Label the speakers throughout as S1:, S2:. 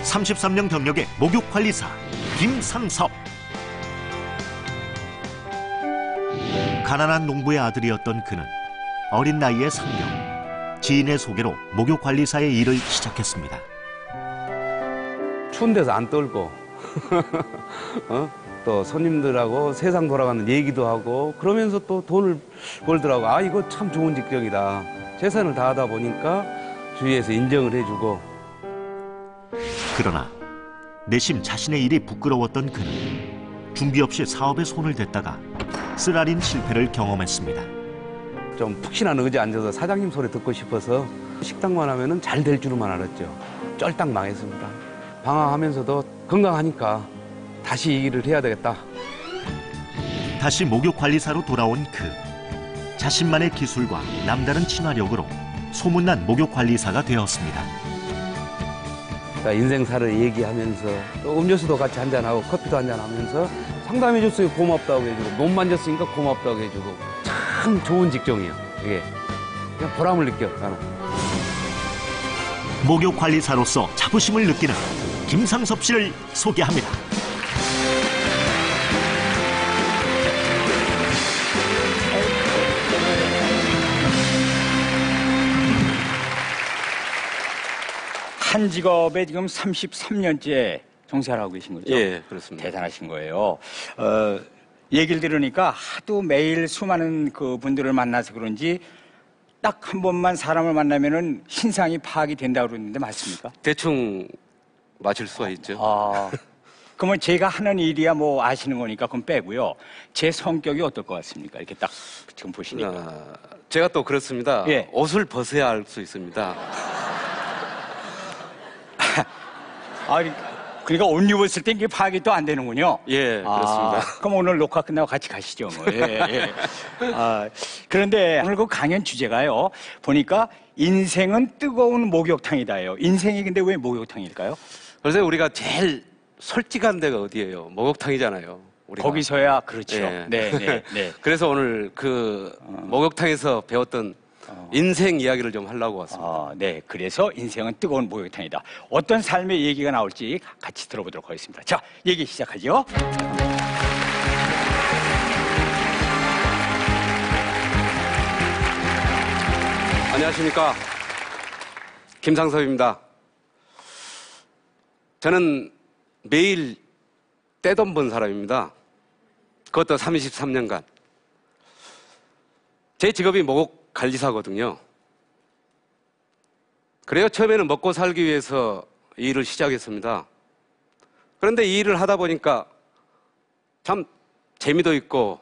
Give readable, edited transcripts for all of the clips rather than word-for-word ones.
S1: 33년 경력의 목욕관리사 김상섭. 가난한 농부의 아들이었던 그는 어린 나이에 상경, 지인의 소개로 목욕관리사의 일을 시작했습니다.
S2: 추운 데서 안 떨고 또 손님들하고 세상 돌아가는 얘기도 하고 그러면서 또 돈을 벌더라고. 아, 이거 참 좋은 직종이다. 최선을 다하다 보니까 주위에서 인정을 해주고.
S1: 그러나 내심 자신의 일이 부끄러웠던 그는 준비 없이 사업에 손을 댔다가 쓰라린 실패를 경험했습니다.
S2: 좀 푹신한 의자에 앉아서 사장님 소리 듣고 싶어서 식당만 하면은 잘 될 줄만 알았죠. 쫄딱 망했습니다. 방황하면서도 건강하니까 다시 이 일을 해야 되겠다.
S1: 다시 목욕관리사로 돌아온 그 자신만의 기술과 남다른 친화력으로 소문난 목욕관리사가 되었습니다.
S2: 인생사를 얘기하면서 또 음료수도 같이 한잔하고 커피도 한잔하면서 상담해줬으니까 고맙다고 해주고 몸 만졌으니까 고맙다고 해주고 참 좋은 직종이에요. 이게 그냥 보람을 느껴 나는.
S1: 목욕관리사로서 자부심을 느끼는 김상섭 씨를 소개합니다.
S3: 한 직업에 지금 33년째 종사하고 계신 거죠?
S2: 예, 그렇습니다.
S3: 대단하신 거예요. 얘기를 들으니까 하도 매일 수많은 그 분들을 만나서 그런지 딱 한 번만 사람을 만나면은 신상이 파악이 된다고 그러는데 맞습니까?
S2: 대충 맞을 수가 있죠.
S3: 아, 그러면 제가 하는 일이야 뭐 아시는 거니까 그건 빼고요. 제 성격이 어떨 것 같습니까? 이렇게 딱 지금 보시니까.
S2: 제가 또 그렇습니다.
S3: 예.
S2: 옷을 벗어야 알 수 있습니다.
S3: 그러니까 옷 입었을 때 이게 파악이 또 안 되는군요.
S2: 예, 그렇습니다.
S3: 그럼 오늘 녹화 끝나고 같이 가시죠. 뭐. 예. 그런데 오늘 그 강연 주제가요. 보니까 인생은 뜨거운 목욕탕이다예요. 인생이 근데 왜 목욕탕일까요?
S2: 그래서 우리가 제일 솔직한 데가 어디예요? 목욕탕이잖아요. 우리가.
S3: 거기서야 그렇죠.
S2: 예.
S3: 네.
S2: 그래서 오늘 그 목욕탕에서 배웠던 인생 이야기를 좀 하려고 왔습니다.
S3: 네. 그래서 인생은 뜨거운 목욕탕이다. 어떤 삶의 얘기가 나올지 같이 들어보도록 하겠습니다. 자, 얘기 시작하죠.
S2: 안녕하십니까. 김상섭입니다. 저는 매일 떼돈 번 사람입니다. 그것도 33년간. 제 직업이 목욕관리사거든요. 그래요. 처음에는 먹고 살기 위해서 이 일을 시작했습니다. 그런데 이 일을 하다 보니까 참 재미도 있고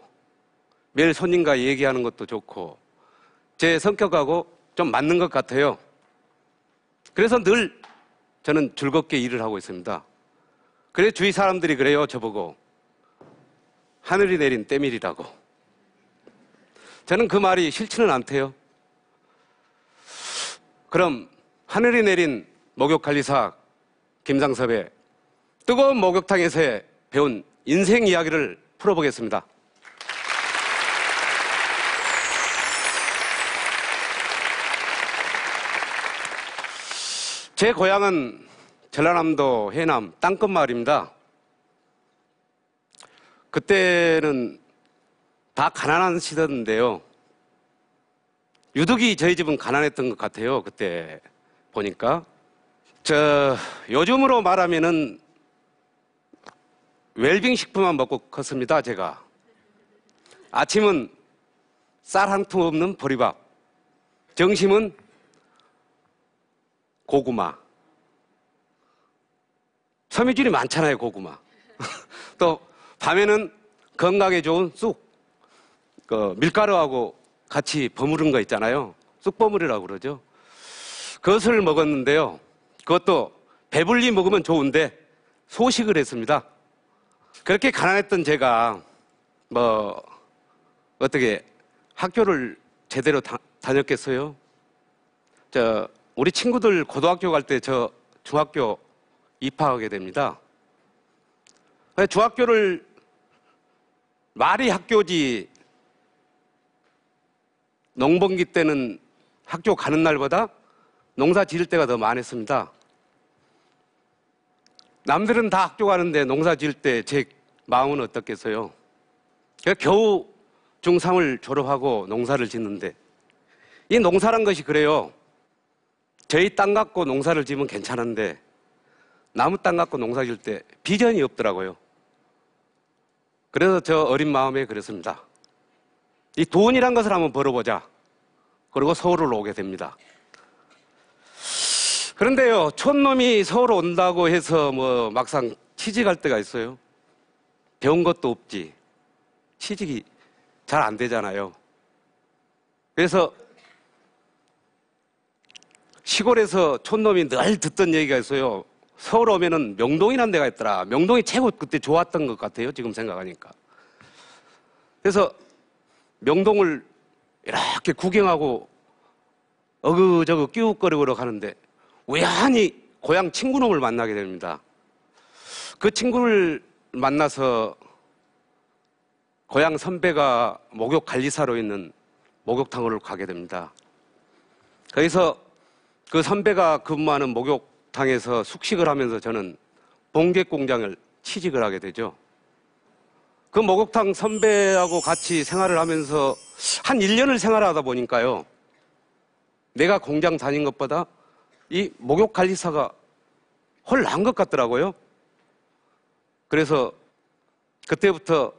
S2: 매일 손님과 얘기하는 것도 좋고 제 성격하고 좀 맞는 것 같아요. 그래서 늘 저는 즐겁게 일을 하고 있습니다. 그래서 주위 사람들이 그래요. 저보고 하늘이 내린 때밀이라고. 저는 그 말이 싫지는 않대요. 그럼 하늘이 내린 목욕관리사 김상섭의 뜨거운 목욕탕에서 배운 인생 이야기를 풀어보겠습니다. 제 고향은 전라남도 해남 땅끝마을입니다. 그때는 다 가난한 시대인데요. 유독이 저희 집은 가난했던 것 같아요. 그때 보니까. 요즘으로 말하면은 웰빙 식품만 먹고 컸습니다. 제가. 아침은 쌀 한 통 없는 보리밥. 점심은 고구마. 섬유질이 많잖아요, 고구마. 또 밤에는 건강에 좋은 쑥. 밀가루하고 같이 버무른 거 있잖아요. 쑥버무리라고 그러죠. 그것을 먹었는데요. 그것도 배불리 먹으면 좋은데 소식을 했습니다. 그렇게 가난했던 제가 어떻게 학교를 제대로 다녔겠어요? 우리 친구들 고등학교 갈 때 저 중학교 입학하게 됩니다. 중학교를 말이 학교지 농번기 때는 학교 가는 날보다 농사 지을 때가 더 많았습니다. 남들은 다 학교 가는데 농사 지을 때 제 마음은 어떻겠어요? 겨우 중3을 졸업하고 농사를 짓는데, 이 농사란 것이 그래요. 저희 땅 갖고 농사를 지으면 괜찮은데 나무 땅 갖고 농사 지을 때 비전이 없더라고요. 그래서 저 어린 마음에 그랬습니다. 이 돈이란 것을 한번 벌어보자. 그리고 서울을 오게 됩니다. 그런데요, 촌놈이 서울 온다고 해서 뭐 막상 취직할 때가 있어요. 배운 것도 없지. 취직이 잘 안 되잖아요. 그래서 시골에서 촌놈이 늘 듣던 얘기가 있어요. 서울 오면은 명동이라는 데가 있더라. 명동이 최고 그때 좋았던 것 같아요. 지금 생각하니까. 그래서 명동을 이렇게 구경하고 어그저그 끼웃거리고 가는데 우연히 고향 친구놈을 만나게 됩니다. 그 친구를 만나서 고향 선배가 목욕 관리사로 있는 목욕탕으로 가게 됩니다. 거기서 그 선배가 근무하는 목욕탕에서 숙식을 하면서 저는 봉객 공장을 취직을 하게 되죠. 그 목욕탕 선배하고 같이 생활을 하면서 한 1년을 생활하다 보니까요, 내가 공장 다닌 것보다 이 목욕 관리사가 훨 나은 것 같더라고요. 그래서 그때부터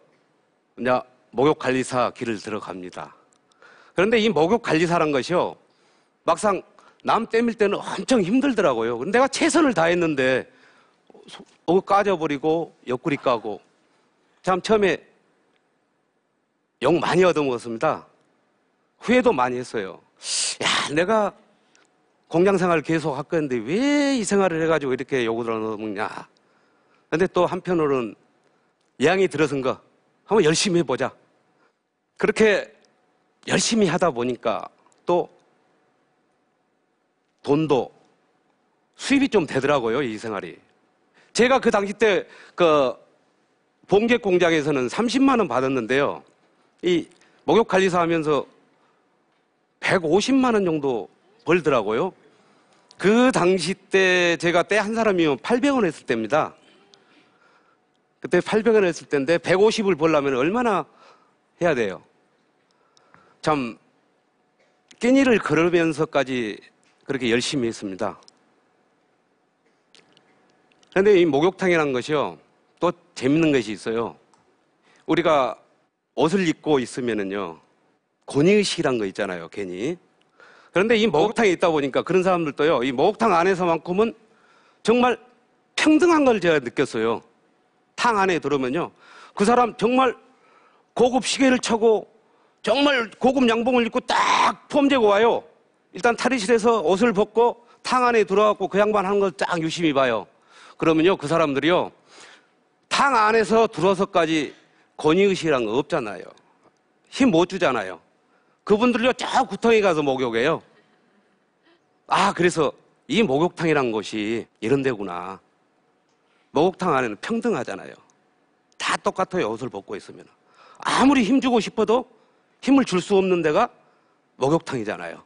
S2: 이제 목욕 관리사 길을 들어갑니다. 그런데 이 목욕 관리사란 것이요, 막상 남 때밀 때는 엄청 힘들더라고요. 근데 내가 최선을 다했는데 까져버리고 옆구리 까고, 참 처음에 욕 많이 얻어먹었습니다. 후회도 많이 했어요. 야, 내가 공장 생활을 계속 할 건데 왜 이 생활을 해가지고 이렇게 욕을 얻어먹냐. 근데 또 한편으로는 양이 들어선 거 한번 열심히 해보자. 그렇게 열심히 하다 보니까 또 돈도 수입이 좀 되더라고요, 이 생활이. 제가 그 당시 때 그 봉객 공장에서는 30만 원 받았는데요, 이 목욕 관리사 하면서 150만 원 정도 벌더라고요. 그 당시 때 제가 때 한 사람이면 800원 했을 때입니다. 그때 800원 했을 때인데 150을 벌려면 얼마나 해야 돼요? 참 끼니를 걸으면서까지 그렇게 열심히 했습니다. 그런데 이 목욕탕이라는 것이요, 또 재밌는 것이 있어요. 우리가 옷을 입고 있으면은요, 권위의식이란 거 있잖아요, 괜히. 그런데 이 목욕탕에 있다 보니까 그런 사람들도요, 이 목욕탕 안에서만큼은 정말 평등한 걸 제가 느꼈어요. 탕 안에 들어오면요, 그 사람 정말 고급 시계를 차고 정말 고급 양복을 입고 딱 폼재고 와요. 일단 탈의실에서 옷을 벗고 탕 안에 들어가고 그 양반 하는 걸 딱 유심히 봐요. 그러면요, 그 사람들이요, 탕 안에서 들어서까지 권위의식이란 거 없잖아요. 힘 못 주잖아요. 그분들요, 저 구덩이 가서 목욕해요. 아, 그래서 이 목욕탕이란 곳이 이런 데구나. 목욕탕 안에는 평등하잖아요. 다 똑같아요, 옷을 벗고 있으면. 아무리 힘주고 싶어도 힘을 줄 수 없는 데가 목욕탕이잖아요.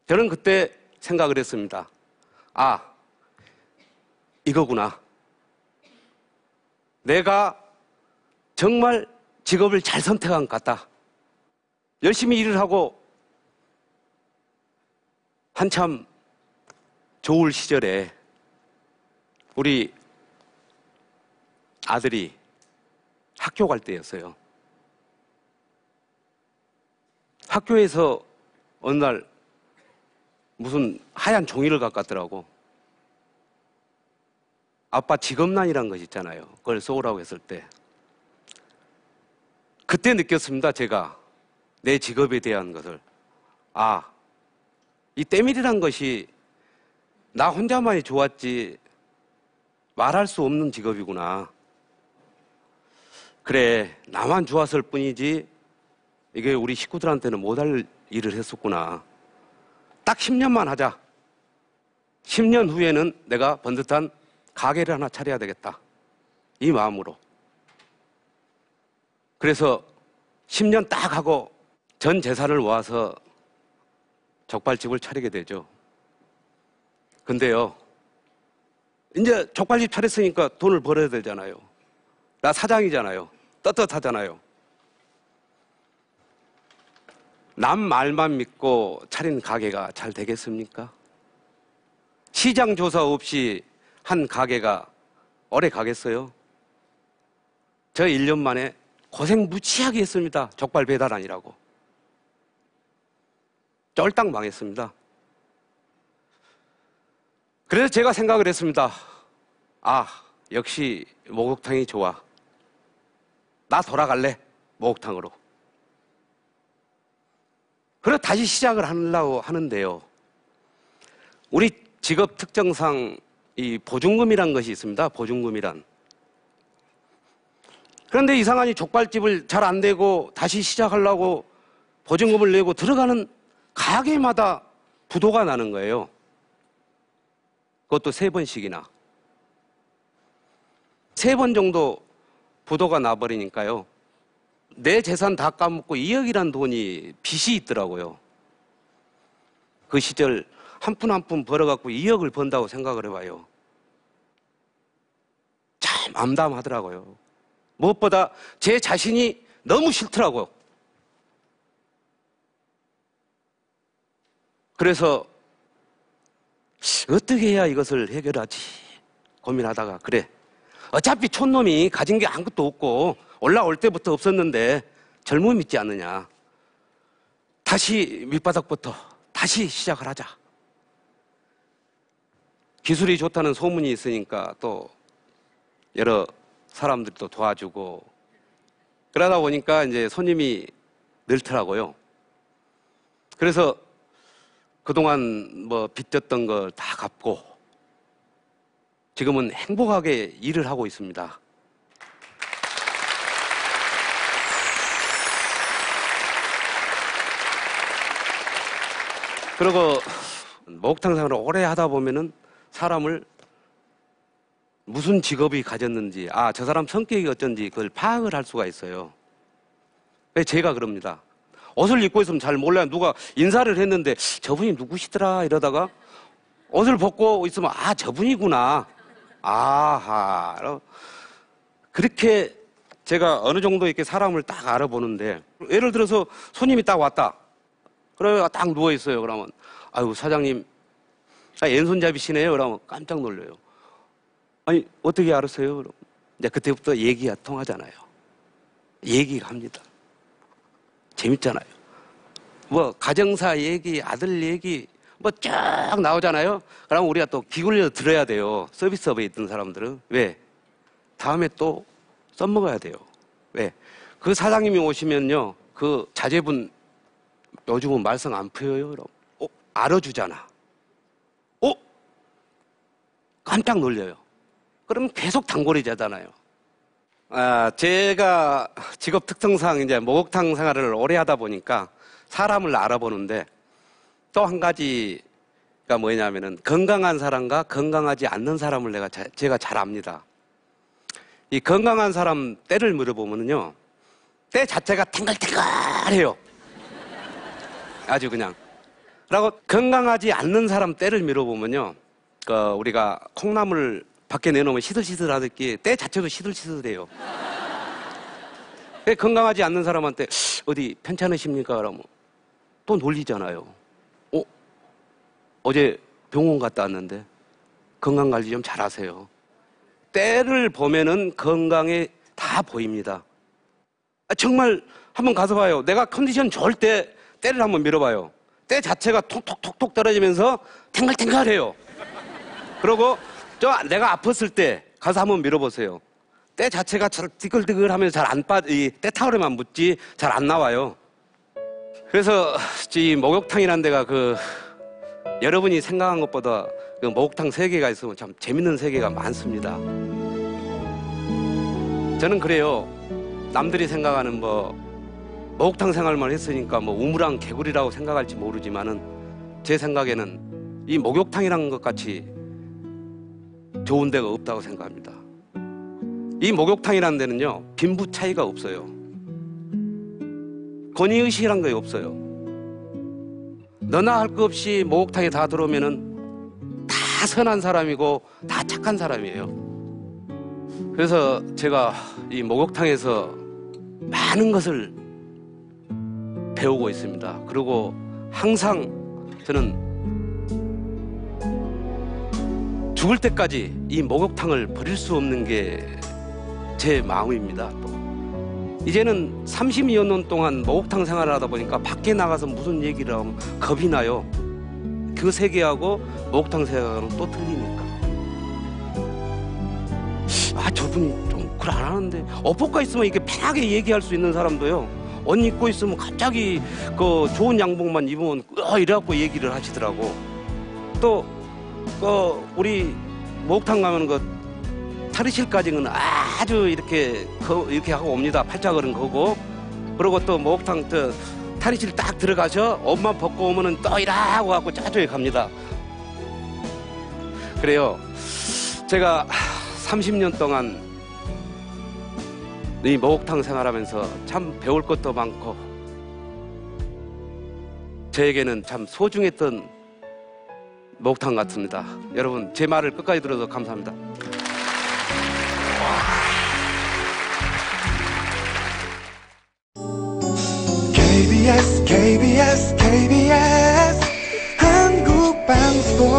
S2: 저는 그때 생각을 했습니다. 아, 이거구나. 내가 정말 직업을 잘 선택한 것 같다. 열심히 일을 하고 한참 좋을 시절에 우리 아들이 학교 갈 때였어요. 학교에서 어느 날 무슨 하얀 종이를 갖고 왔더라고. 아빠 직업란이라는 것이 있잖아요. 그걸 써오라고 했을 때. 그때 느꼈습니다, 제가. 내 직업에 대한 것을. 아, 이 때밀이란 것이 나 혼자만이 좋았지 말할 수 없는 직업이구나. 그래, 나만 좋았을 뿐이지 이게 우리 식구들한테는 못할 일을 했었구나. 딱 10년만 하자. 10년 후에는 내가 번듯한 가게를 하나 차려야 되겠다. 이 마음으로. 그래서 10년 딱 하고 전 재산을 모아서 족발집을 차리게 되죠. 근데요, 이제 족발집 차렸으니까 돈을 벌어야 되잖아요. 나 사장이잖아요. 떳떳하잖아요. 남 말만 믿고 차린 가게가 잘 되겠습니까? 시장 조사 없이 한 가게가 오래 가겠어요? 저 1년 만에 고생 무지하게 했습니다. 족발 배달 아니라고. 쫄딱 망했습니다. 그래서 제가 생각을 했습니다. 아, 역시 목욕탕이 좋아. 나 돌아갈래, 목욕탕으로. 그래서 다시 시작을 하려고 하는데요. 우리 직업 특성상 이 보증금이란 것이 있습니다. 보증금이란. 그런데 이상하니 족발집을 잘 안 되고 다시 시작하려고 보증금을 내고 들어가는 가게마다 부도가 나는 거예요. 그것도 3번씩이나. 3번 정도 부도가 나버리니까요. 내 재산 다 까먹고 2억이란 돈이 빚이 있더라고요. 그 시절 한 푼 한 푼 벌어갖고 2억을 번다고 생각을 해봐요. 참 암담하더라고요. 무엇보다 제 자신이 너무 싫더라고요. 그래서 어떻게 해야 이것을 해결하지 고민하다가, 그래, 어차피 촌놈이 가진 게 아무것도 없고 올라올 때부터 없었는데 젊음이 있지 않느냐. 다시 밑바닥부터 다시 시작을 하자. 기술이 좋다는 소문이 있으니까 또 여러 사람들도 도와주고 그러다 보니까 이제 손님이 늘더라고요. 그래서 그동안 뭐 빚졌던 걸 다 갚고 지금은 행복하게 일을 하고 있습니다. 그리고 목욕탕 생활을 오래 하다 보면은 사람을 무슨 직업이 가졌는지, 아, 저 사람 성격이 어쩐지 그걸 파악을 할 수가 있어요. 제가 그럽니다. 옷을 입고 있으면 잘 몰라요. 누가 인사를 했는데 저분이 누구시더라 이러다가 옷을 벗고 있으면 아, 저분이구나. 아하. 그렇게 제가 어느 정도 이렇게 사람을 딱 알아보는데, 예를 들어서 손님이 딱 왔다. 그러면 딱 누워 있어요. 그러면 아유, 사장님, 왼손잡이시네요. 그러면 깜짝 놀려요. 아니, 어떻게 알았어요? 그럼 이제 그때부터 얘기가 통하잖아요. 얘기가 합니다. 재밌잖아요. 뭐 가정사 얘기, 아들 얘기 뭐 쫙 나오잖아요. 그러면 우리가 또 귀 굴려 들어야 돼요. 서비스업에 있던 사람들은. 왜? 다음에 또 써먹어야 돼요. 왜? 그 사장님이 오시면요, 그 자제분 요즘은 말썽 안 펴요. 그럼 알아주잖아. 깜짝 놀려요. 그럼 계속 단골이잖아요. 제가 직업 특성상 이제 목욕탕 생활을 오래 하다 보니까 사람을 알아보는데 또 한 가지가 뭐냐면은 건강한 사람과 건강하지 않는 사람을 제가 잘 압니다. 이 건강한 사람 때를 물어보면요, 때 자체가 탱글탱글해요. 아주 그냥. 그리고 건강하지 않는 사람 때를 물어보면요, 우리가 콩나물 밖에 내놓으면 시들시들하듯이 때 자체도 시들시들해요. 건강하지 않는 사람한테 어디 편찮으십니까? 그러면 또 놀리잖아요. 어제 병원 갔다 왔는데 건강관리 좀 잘하세요. 때를 보면은 건강에 다 보입니다. 정말 한번 가서 봐요. 내가 컨디션 좋을 때 때를 한번 밀어봐요. 때 자체가 톡톡톡톡 떨어지면서 탱글탱글해요. 그리고 내가 아팠을 때 가서 한번 밀어보세요. 때 자체가 잘 뜨글뜨글하면서 잘 안 때 타월에만 묻지 잘 안 나와요. 그래서 이 목욕탕이라는 데가 여러분이 생각한 것보다 그 목욕탕 세계가 있으면 참 재밌는 세계가 많습니다. 저는 그래요. 남들이 생각하는 목욕탕 생활만 했으니까 우물안 개구리라고 생각할지 모르지만은 제 생각에는 이 목욕탕이라는 것 같이 좋은 데가 없다고 생각합니다. 이 목욕탕이라는 데는요, 빈부 차이가 없어요. 권위의식이란 게 없어요. 너나 할 거 없이 목욕탕에 다 들어오면은 다 다 선한 사람이고 다 착한 사람이에요. 그래서 제가 이 목욕탕에서 많은 것을 배우고 있습니다. 그리고 항상 저는 죽을 때까지 이 목욕탕을 버릴 수 없는 게 제 마음입니다. 또 이제는 30여 년 동안 목욕탕 생활을 하다 보니까 밖에 나가서 무슨 얘기를 하면 겁이 나요. 그 세계하고 목욕탕 생활은 또 틀리니까. 아, 저분이 좀 그걸 안 하는데 어복가 있으면 이렇게 편하게 얘기할 수 있는 사람도요, 옷 입고 있으면 갑자기 그 좋은 양복만 입으면 이래갖고 얘기를 하시더라고. 또 우리 목욕탕 가면 그 탈의실까지는 아주 이렇게 하고 옵니다. 팔자걸음 거고. 그리고 또 목욕탕 탈의실 딱 들어가서 옷만 벗고 오면은 또 이라고 하고 저쪽에 갑니다. 그래요. 제가 30년 동안 이 목욕탕 생활하면서 참 배울 것도 많고 저에게는 참 소중했던 목욕탕 같습니다. 여러분, 제 말을 끝까지 들어서 감사합니다.
S4: KBS KBS KBS 한국방송